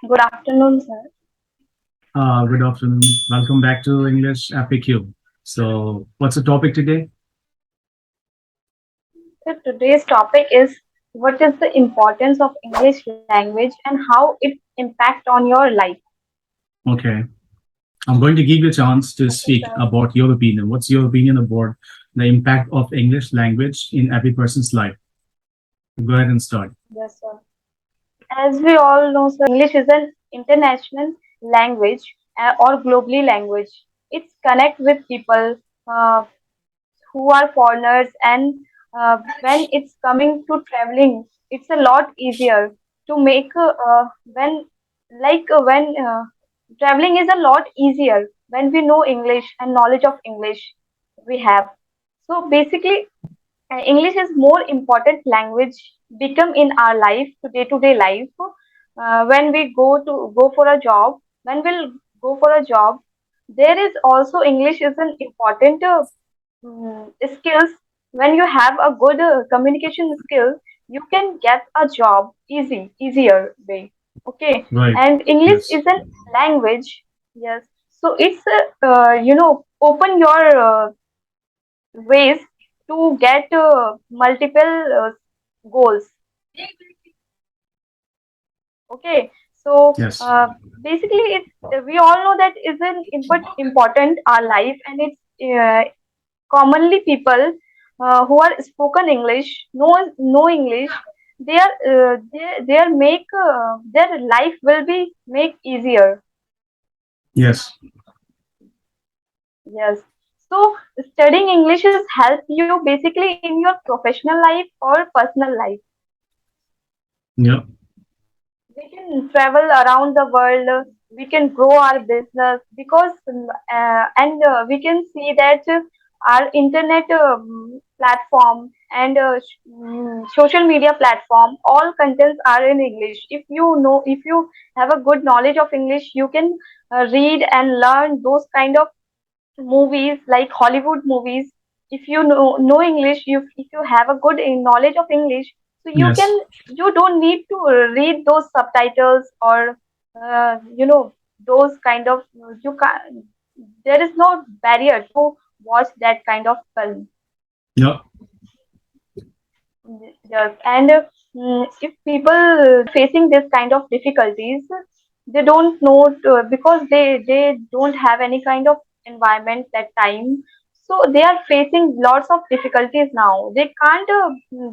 Good afternoon, sir. Good afternoon. Welcome back to English FAQ. So, what's the topic today? So today's topic is what is the importance of English language and how it impacts on your life. Okay, I'm going to give you a chance to Okay, speak sir. about your opinion. What's your opinion about the impact of English language in every person's life? Go ahead and start. Yes, sir. As we all know, sir, English is an international language or globally language. It's connect with people uh, who are foreigners, and when it's coming to traveling, it's a lot easier to make when traveling is a lot easier when we know English and knowledge of English we have. So basically, English is more important language become in our life to day life. When we go for a job, when we'll go for a job, there is also English is an important skills. When you have a good communication skill, you can get a job easier way. Okay, Right. and English Yes. is a language. Yes, so it's open your ways to get multiple goals. Okay, so Yes. basically, it's we all know that is an important our life, and it's commonly people who are spoken English know English. Their make their life will be make easier. Yes. Yes. So studying English is help you basically in your professional life or personal life. Yeah. We can travel around the world. We can grow our business because and we can see that our internet platform and social media platform, all contents are in English. If you have a good knowledge of English, you can read and learn those kind of movies like Hollywood movies. If you know English, if you have a good knowledge of English, so Yes. you don't need to read those subtitles or those kind of you can there is no barrier to watch that kind of film. Yeah. Yes, and if people facing this kind of difficulties, they don't know because they don't have any kind of environment that time, so they are facing lots of difficulties now. They can't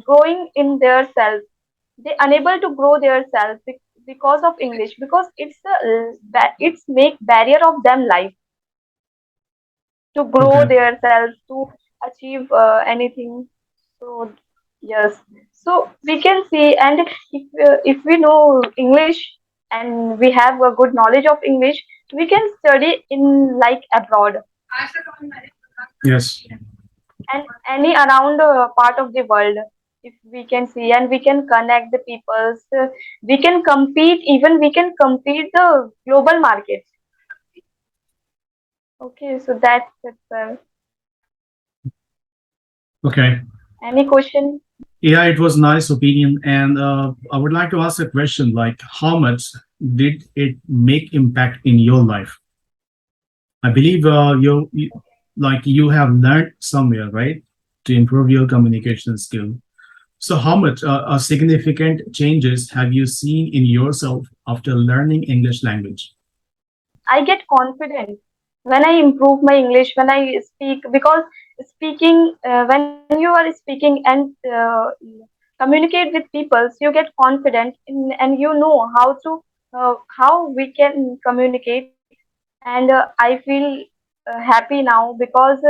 growing in their self. They unable to grow their self because of English, because it's make barrier of them life to grow Okay. their self, to achieve anything. So yes, so we can see, and if we know English and we have a good knowledge of English, we can study in like abroad Yes. and any around part of the world. If we can see and we can connect the peoples, we can compete. Even we can compete the global market. Okay, so that's it, sir. Okay. Any question? Yeah, it was nice opinion, and I would like to ask a question like, how much did it make impact in your life? I believe like you have learned somewhere, right, to improve your communication skill. So, how much significant changes have you seen in yourself after learning English language? I get confident when I improve my English, when I speak, because speaking, when you are speaking and communicate with people, so you get confident and you know how we can communicate. And I feel happy now because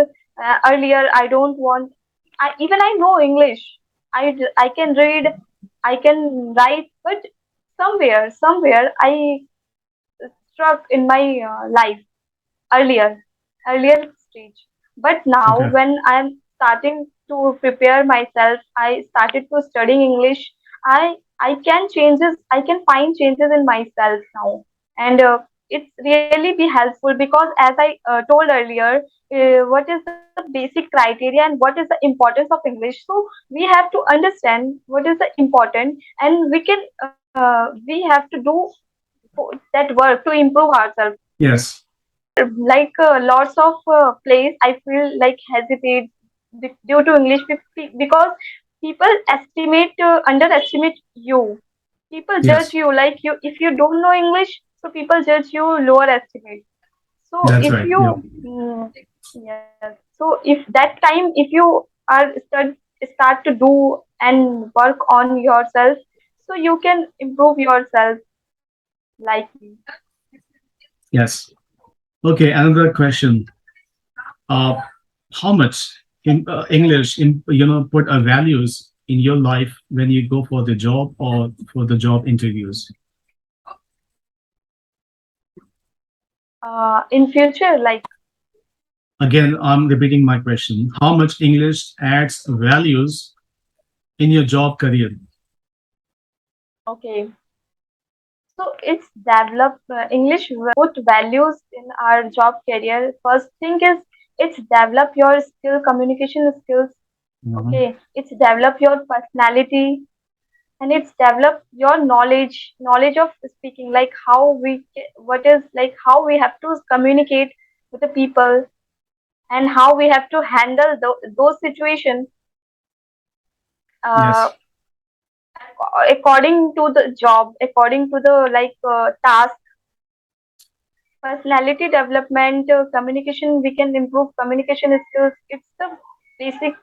earlier I don't want, even I know English. I can read, I can write, but somewhere I struck in my life earlier earlier stage. But now Okay. when I'm starting to prepare myself, I started to studying English. I can find changes in myself now, and it's really be helpful because as I told earlier, what is the basic criteria and what is the importance of English. So we have to understand what is the important, and we have to do that work to improve ourselves. Yes. Like lots of place I feel like hesitate due to English because people underestimate you. People judge Yes. you, like you, if you don't know English, so people judge you lower estimate. So That's if right. you Yeah. yes, so if that time if you are start to do and work on yourself, so you can improve yourself like me. Yes. Okay. Another question. Uh, how much English in put values in your life when you go for the job or for the job interviews? In future, like, Again, I'm repeating my question. How much English adds values in your job career? okay, so it's develop English put values in our job career. First thing is it's develop your communication skills. Mhm. Okay, it's develop your personality, and it's develop your knowledge of speaking, like how what is like how we have to communicate with the people, and how we have to handle those situations uh, Yes. according to the job, according to the like task. Personality development, communication, we can improve communication skills. It's the basic.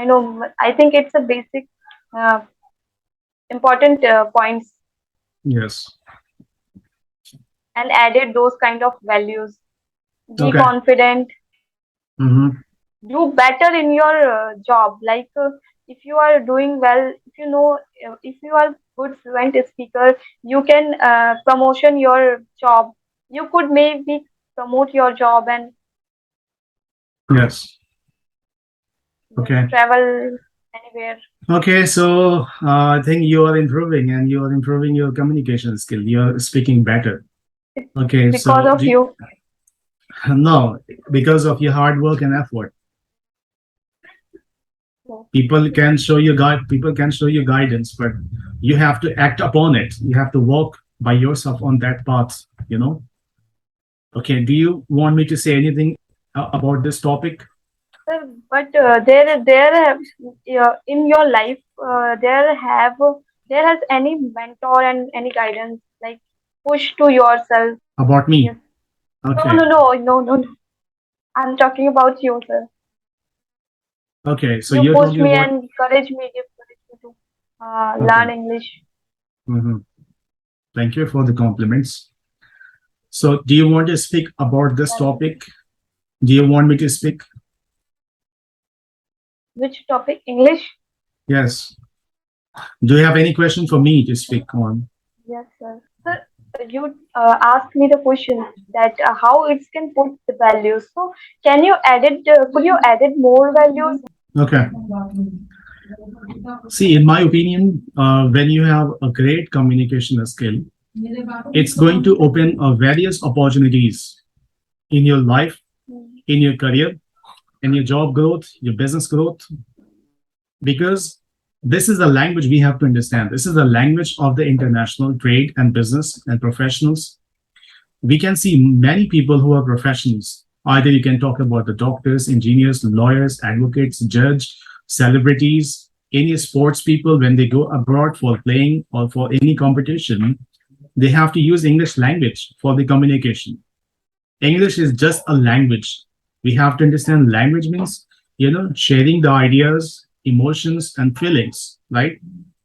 I know, I think it's a basic uh, important points, Yes. and added those kind of values. Be Okay. confident, Hmm. do better in your job. Like if you are doing well, if you know, if you are good fluent speaker, you can promotion your job. You could maybe promote your job, and Yes. yes, Okay. travel anywhere. Okay. So I think you are improving and you are improving your communication skill. You are speaking better. Okay. Because So of you. no, because of your hard work and effort, people can show you guidance, but you have to act upon it. You have to walk by yourself on that path. Okay. Do you want me to say anything about this topic? Sir, but in your life, there has any mentor and any guidance, like push to yourself. About Yes. me? No, Okay. no, no, no, no, no. I'm talking about you, sir. Okay. So You you're pushed talking me about. and give courage me to Okay. learn English. Hmm. Thank you for the compliments. So, do you want to speak about this Welcome. topic? Do you want me to speak? Which topic? English? Yes. Do you have any question for me to speak on? Yes, sir. Sir, you asked me the question that how it can put the values. So, can you edit? Could you edit more values? Okay. See, in my opinion, when you have a great communication skill, it's going to open various opportunities in your life, Hmm. in your career, in your job growth, your business growth, because this is the language we have to understand. This is the language of the international trade and business and professionals. We can see many people who are professionals. Either you can talk about the doctors, engineers, lawyers, advocates, judge, celebrities, any sports people when they go abroad for playing or for any competition, they have to use English language for the communication. English is just a language. We have to understand language means, sharing the ideas, emotions, and feelings, right?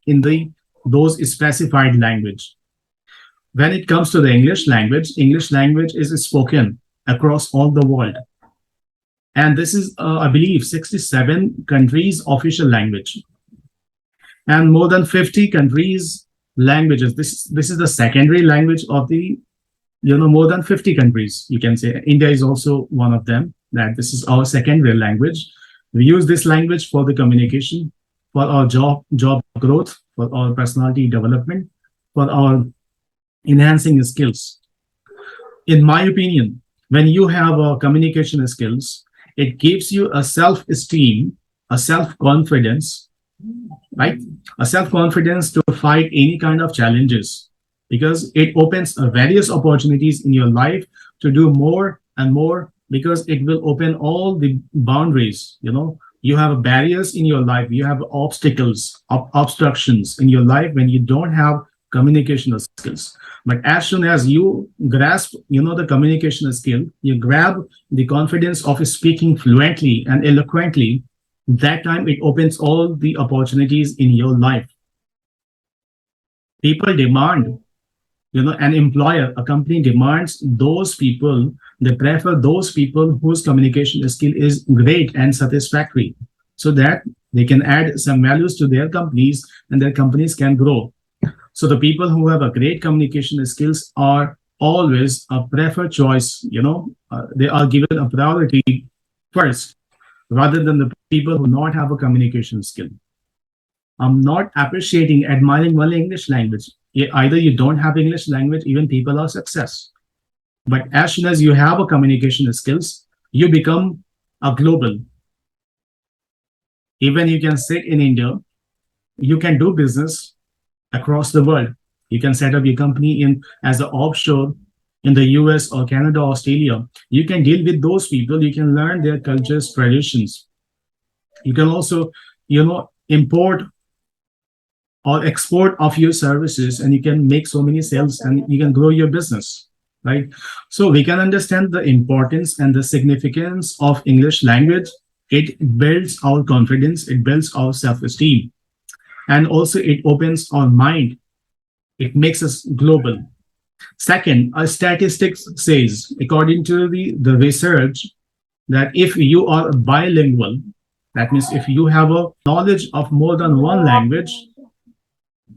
In the those specified language. When it comes to the English language is spoken across all the world. And this is, I believe, 67 countries' official language and more than 50 countries' languages. This is the secondary language of the, more than 50 countries. You can say India is also one of them, that this is our secondary language. We use this language for the communication, for our job growth, for our personality development, for our enhancing skills. In my opinion, when you have communication skills, it gives you a self-esteem, a self-confidence, right? A self-confidence to fight any kind of challenges. because it opens various opportunities in your life to do more and more, because it will open all the boundaries. You have barriers in your life, you have obstacles, obstructions in your life when you don't have communication skills. But as soon as you grasp the communication skill, you grab the confidence of speaking fluently and eloquently, that time it opens all the opportunities in your life. People demand, an employer, a company demands those people, they prefer those people whose communication skill is great and satisfactory, so that they can add some values to their companies and their companies can grow. So the people who have a great communication skills are always a preferred choice. They are given a priority first, rather than the people who not have a communication skill. I'm not appreciating, admiring only English language. Either you don't have English language, even people are success. But as soon as you have a communication skills, you become a global. Even you can sit in India, you can do business across the world. You can set up your company in as an offshore in the US or Canada, Australia. You can deal with those people. You can learn their cultures, traditions. You can also, import or export of your services, and you can make so many sales and you can grow your business, right? So we can understand the importance and the significance of English language. It builds our confidence, it builds our self-esteem, and also it opens our mind. It makes us global. Second, a statistics says, according to the research, that if you are bilingual, that means if you have a knowledge of more than one language,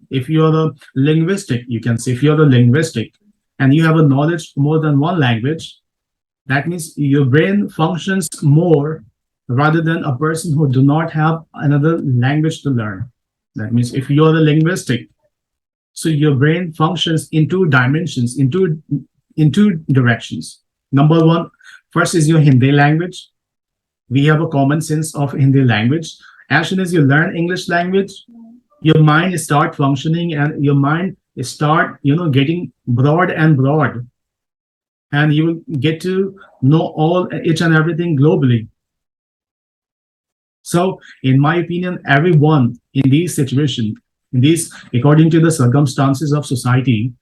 if you are a linguistic, you can say if you're a linguistic and you have a knowledge more than one language, that means your brain functions more rather than a person who do not have another language to learn. That means if you're a linguistic, so your brain functions in two dimensions, in two directions. Number one, first is your Hindi language. We have a common sense of Hindi language. As soon as you learn English language, your mind start functioning and your mind start getting broad and broad, and you will get to know all each and everything globally. So in my opinion, everyone in these situations, in these according to the circumstances of society,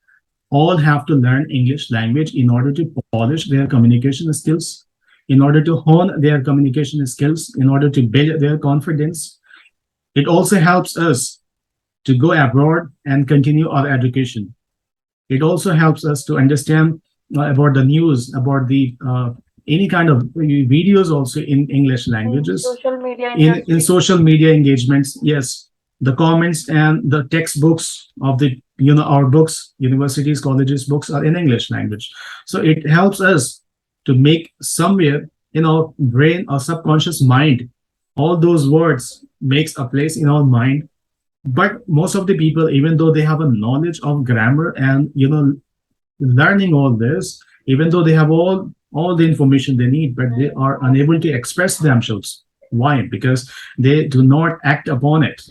all have to learn English language in order to polish their communication skills, in order to hone their communication skills, in order to build their confidence. It also helps us to go abroad and continue our education. It also helps us to understand about the news, about the any kind of videos also in English in languages, social media in industry. social media engagements. Yes, the comments and the textbooks of the our books, universities, colleges books are in English language. So it helps us to make somewhere in our brain or subconscious mind, all those words makes a place in our mind. But most of the people, even though they have a knowledge of grammar and learning all this, even though they have all the information they need, but they are unable to express themselves. Why? Because they do not act upon it.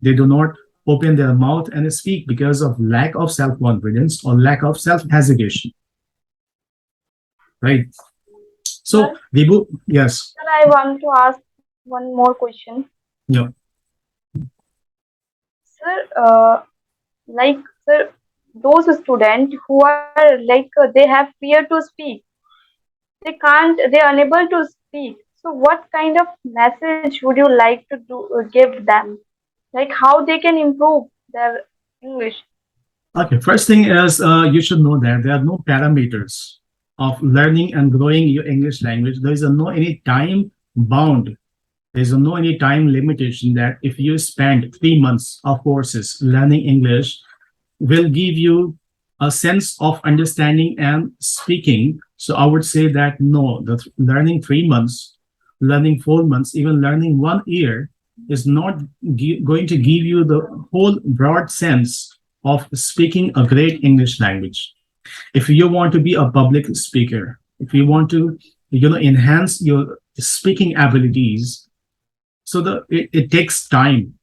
They do not open their mouth and speak because of lack of self-confidence or lack of self-hesitation, right? So Sir, Vibu, yes. sir, I want to ask one more question. Yeah. Sir, like, sir, those students who are they have fear to speak, they are unable to speak. So, what kind of message would you like to give them? Like, how they can improve their English? Okay, first thing is you should know that there are no parameters of learning and growing your English language. There is a no any time bound. There is a no any time limitation that if you spend 3 months of courses learning English will give you a sense of understanding and speaking. So I would say that no, the learning 3 months, learning 4 months, even learning 1 year is not going to give you the whole broad sense of speaking a great English language. If you want to be a public speaker, if you want to, enhance your speaking abilities, so it takes time.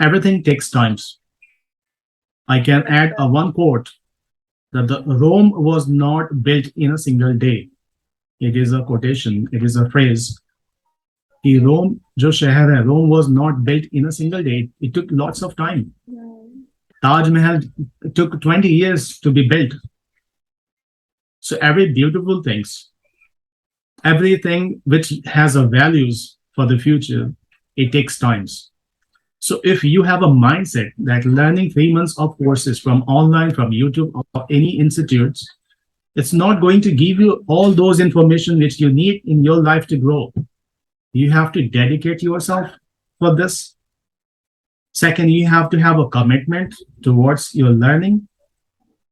Everything takes times. I can Yes, add a sir. one quote. That the Rome was not built in a single day. It is a quotation, it is a phrase. कि Rome जो शहर है, Rome was not built in a single day. It took lots of time. Hmm. Taj Mahal took 20 years to be built. So every beautiful things, everything which has a values for the future, it takes times. So if you have a mindset that learning 3 months of courses from online, from YouTube or any institutes, it's not going to give you all those information which you need in your life to grow. You have to dedicate yourself for this. Second, you have to have a commitment towards your learning.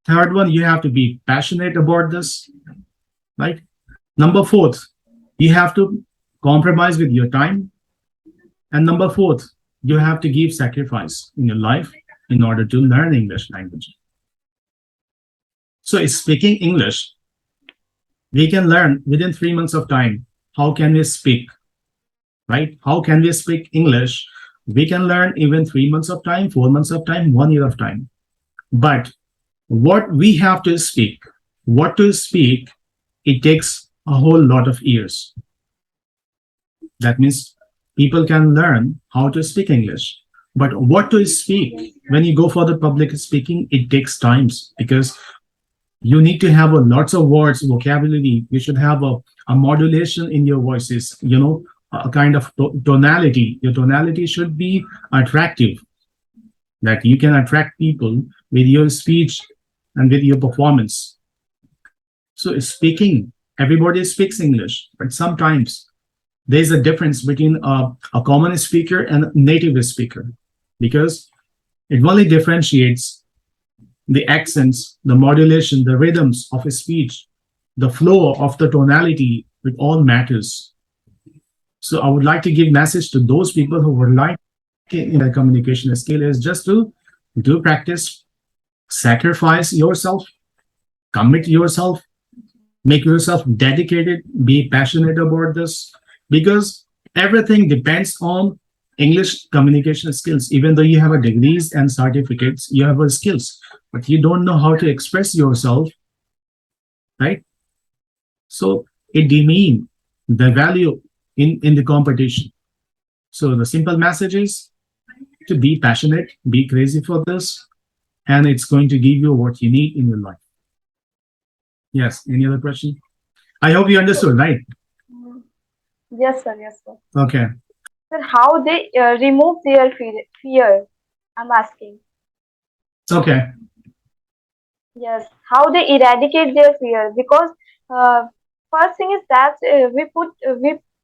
Third one, you have to be passionate about this, right? Number fourth, you have to compromise with your time. And number fourth, you have to give sacrifice in your life in order to learn English language. So speaking English, we can learn within 3 months of time. How can we speak, right? How can we speak English? We can learn even 3 months of time, 4 months of time, 1 year of time. But what we have to speak, what to speak, it takes a whole lot of years. That means people can learn how to speak English. But what to speak, when you go for the public speaking, it takes times because you need to have a lots of words, vocabulary. You should have a modulation in your voices, a kind of tonality. Your tonality should be attractive, that you can attract people with your speech and with your performance. So speaking, everybody speaks English, but sometimes there's a difference between a common speaker and a native speaker because it only differentiates the accents, the modulation, the rhythms of a speech, the flow of the tonality, it all matters. So I would like to give message to those people who would like in their communication skill is just to do practice, sacrifice yourself, commit yourself, make yourself dedicated, be passionate about this, because everything depends on English communication skills. Even though you have a degrees and certificates, you have a skills, but you don't know how to express yourself, right? So it demean the value in the competition. So the simple message is to be passionate, be crazy for this, and it's going to give you what you need in your life. Yes. Any other question? I hope you So, understood, right? mm, yes, sir. Yes, sir. Okay. Sir, how they remove their fear? I'm asking. Okay. Yes, how they eradicate their fear? Because uh, first thing is that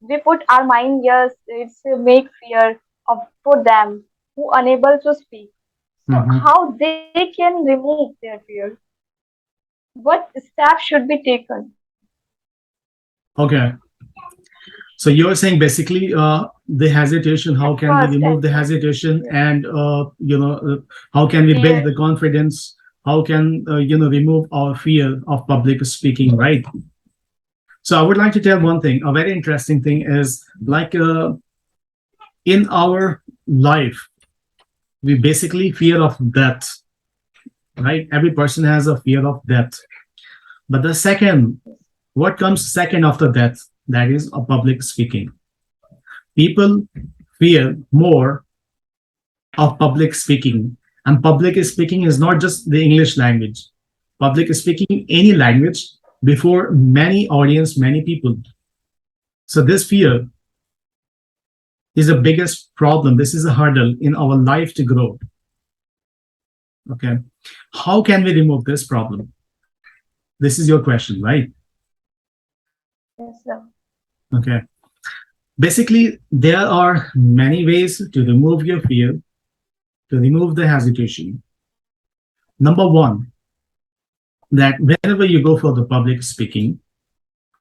we put our mind. Yes, it's a make fear of for them who unable to speak. So Mhm. how they can remove their fear? What steps should be taken? Okay. So you're saying basically the hesitation, At how can we first, remove the hesitation yes, and how can we build fear. the confidence? How can remove our fear of public speaking, right? So I would like to tell one thing. A very interesting thing is like in our life, we basically fear of death, right? Every person has a fear of death. But the second, what comes second after death? That is a public speaking. People fear more of public speaking. And public speaking is not just the English language. Public speaking any language before many audience, many people. So this fear is the biggest problem. This is a hurdle in our life to grow. Okay. How can we remove this problem? This is your question, right? Yes, sir. Okay. Basically, there are many ways to remove your fear, to remove the hesitation. Number one, that whenever you go for the public speaking,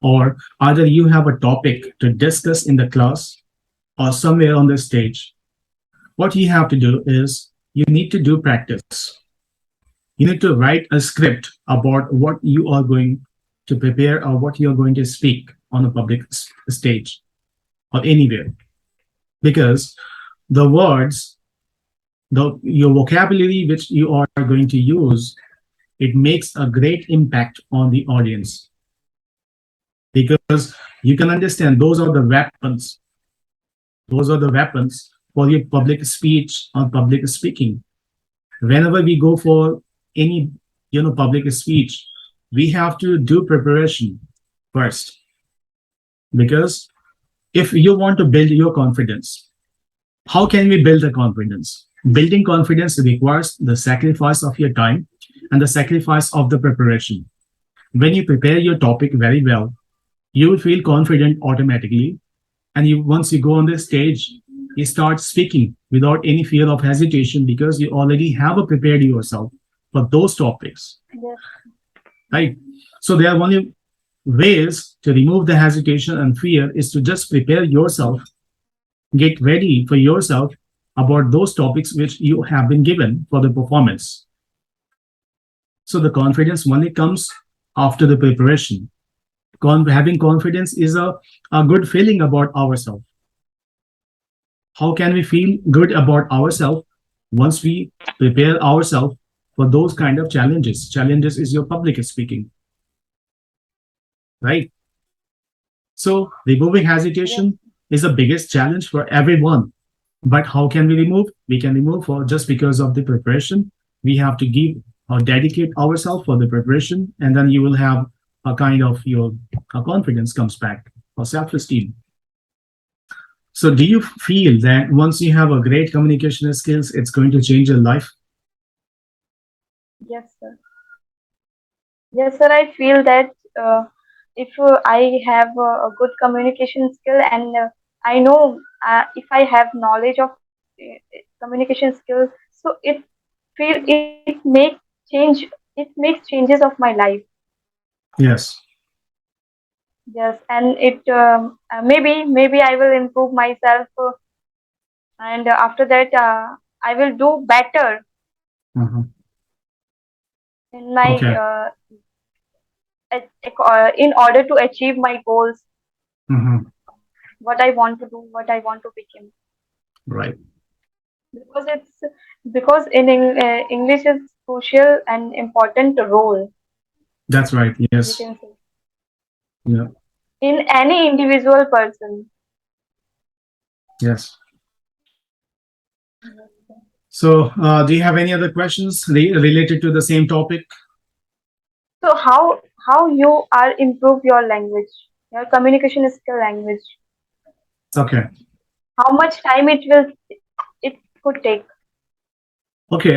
or either you have a topic to discuss in the class or somewhere on the stage, what you have to do is you need to do practice. You need to write a script about what you are going to prepare or what you're going to speak on a public stage or anywhere. Because the words, your vocabulary which you are going to use, it makes a great impact on the audience, because you can understand those are the weapons for your public speech or public speaking. Whenever we go for any public speech, we have to do preparation first, because if you want to build your confidence, how can we build the confidence? Building confidence requires the sacrifice of your time and the sacrifice of the preparation. When you prepare your topic very well, you will feel confident automatically, and once you go on the stage, you start speaking without any fear of hesitation, because you already have prepared yourself for those topics, Yes. right? So there are only ways to remove the hesitation and fear is to just prepare yourself, get ready for yourself about those topics which you have been given for the performance. So the confidence only comes after the preparation. Having confidence is a good feeling about ourselves. How can we feel good about ourselves once we prepare ourselves for those kind of challenges? Challenges is your public speaking, right? So removing Yes. hesitation is the biggest challenge for everyone. But how can we remove? We can remove for just because of the preparation. We have to give or dedicate ourselves for the preparation, and then you will have a kind of your confidence comes back or self-esteem. So do you feel that once you have a great communication skills, it's going to change your life? Yes, sir. Yes, sir. I feel that if I have a good communication skill, and I know if I have knowledge of communication skills, so it makes change. It makes changes of my life. Yes. Yes, and it maybe I will improve myself, and after that I will do better Mhm. in my Okay. in order to achieve my goals, Mhm. what I want to do, what I want to become. Right. Because it's because English is crucial and important role, That's right. we Yes. can say, Yeah. in any individual person. Yes. Yes, sir. So, do you have any other questions related to the same topic? So how you are improve your language, your communication skill language? Okay. How much time it could take? Okay.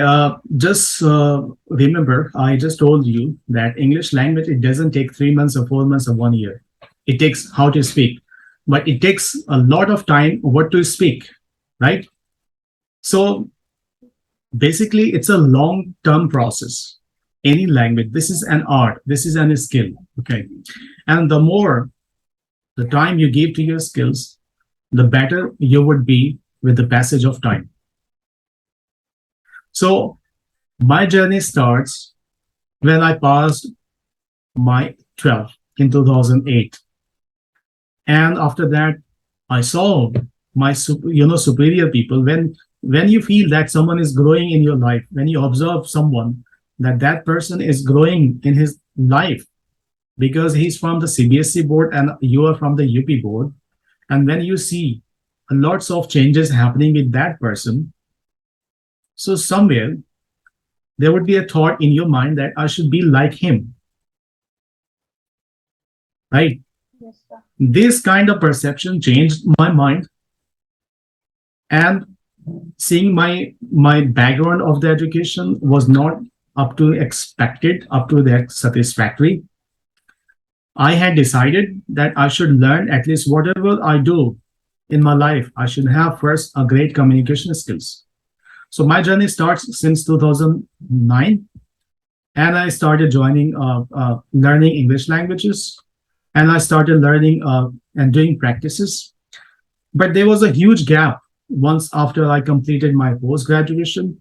Just remember, I just told you that English language, it doesn't take 3 months or 4 months or 1 year. It takes how to speak, but it takes a lot of time what to speak, right? So basically, it's a long-term process. Any language, this is an art, this is an skill. Okay. And the more the time you give to your skills, the better you would be with the passage of time. So my journey starts when I passed my 12 in 2008. And after that, I saw my superior people. When you feel that someone is growing in your life, when you observe someone that person is growing in his life, because he's from the CBSE board and you are from the UP board, and when you see lots of changes happening with that person, so somewhere there would be a thought in your mind that I should be like him, right? Yes, sir. This kind of perception changed my mind, and seeing my background of the education was not up to expected, up to that satisfactory. I had decided that I should learn at least whatever I do in my life. I should have first a great communication skills. So my journey starts since 2009, and I started joining learning English languages, and I started learning and doing practices. But there was a huge gap once after I completed my post graduation.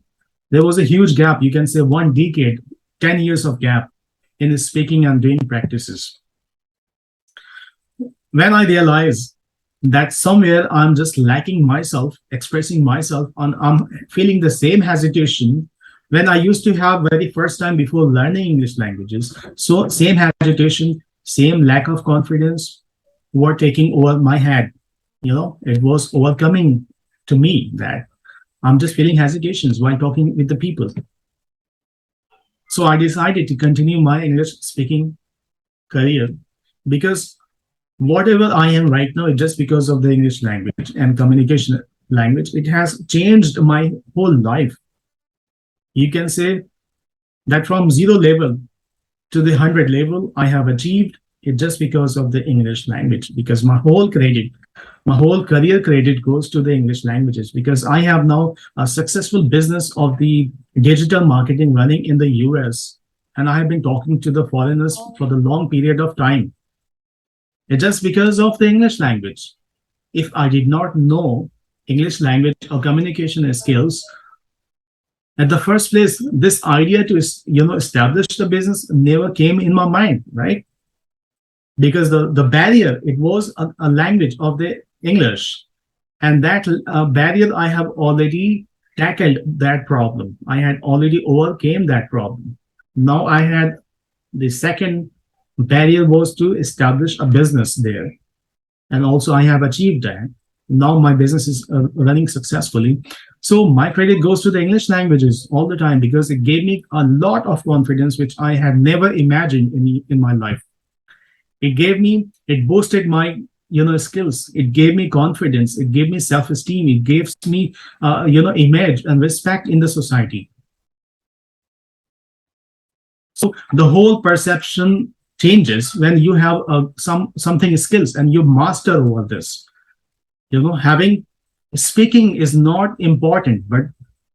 There was a huge gap, you can say 1 decade, 10 years of gap in speaking and doing practices. When I realized that somewhere I'm just lacking myself, expressing myself, and I'm feeling the same hesitation when I used to have very first time before learning English languages. So same hesitation, same lack of confidence were taking over my head. It was overcoming to me that I'm just feeling hesitations while talking with the people. So I decided to continue my English speaking career because whatever I am right now is just because of the English language and communication language. It has changed my whole life. You can say that from zero level to the 100 level, I have achieved it just because of the English language. Because my whole career credit goes to the English languages because I have now a successful business of the digital marketing running in the US. And I have been talking to the foreigners for the long period of time. It's just because of the English language. If I did not know English language or communication skills, at the first place, this idea to establish the business never came in my mind, right? Because the barrier, it was a language of the English, and that barrier I have already tackled that problem. I had already overcame that problem. Now I had the second barrier was to establish a business there, and also I have achieved that. Now my business is running successfully. So my credit goes to the English languages all the time because it gave me a lot of confidence which I had never imagined in my life. It boosted my skills. It gave me confidence. It gave me self-esteem. It gives me image and respect in the society. So the whole perception changes when you have something skills and you master over this. Having speaking is not important, but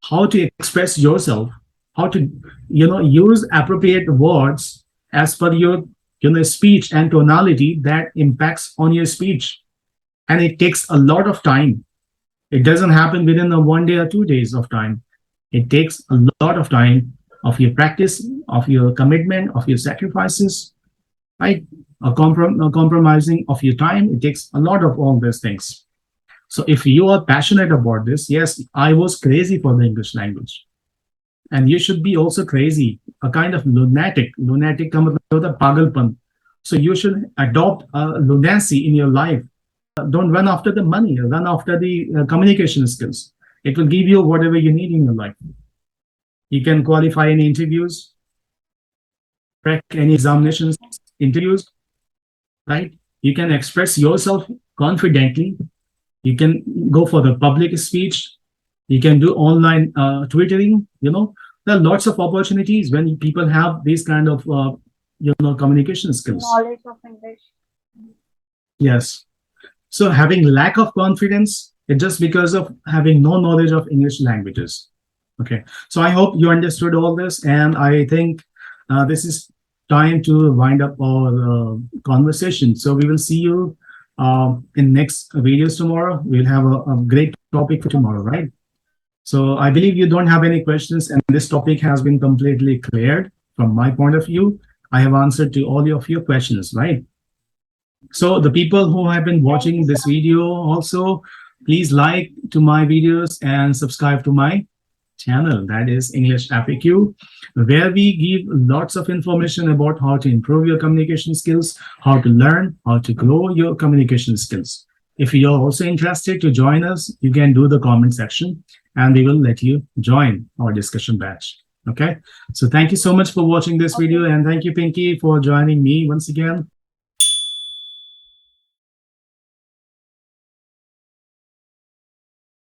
how to express yourself, how to use appropriate words as per your speech and tonality that impacts on your speech. And it takes a lot of time. It doesn't happen within a 1 day or 2 days of time. It takes a lot of time of your practice, of your commitment, of your sacrifices, right? A compromising of your time. It takes a lot of all these things. So if you are passionate about this, yes, I was crazy for the English language. And you should be also crazy, a kind of lunatic. Lunatic ka matlab hota hai pagalpan. So you should adopt a lunacy in your life. Don't run after the money, run after the communication skills. It will give you whatever you need in your life. You can qualify any interviews, crack any examinations, interviews, right? You can express yourself confidently. You can go for the public speech. You can do online twittering. There are lots of opportunities when people have these kind of communication skills. Knowledge of English. Yes. So having lack of confidence, it's just because of having no knowledge of English languages. Okay. So I hope you understood all this, and I think this is time to wind up our conversation. So we will see you in next videos tomorrow. We'll have a great topic for tomorrow, right? So I believe you don't have any questions, and this topic has been completely cleared from my point of view. I have answered to all of your questions, right? So the people who have been Thank you watching this so video also, please like to my videos and subscribe to my channel, that is English FAQ, where we give lots of information about how to improve your communication skills, how to learn, how to grow your communication skills. If you're also interested to join us, you can do the comment section and we will let you join our discussion batch. Okay, so thank you so much for watching this Okay. video, and thank you, Pinky, for joining me once again.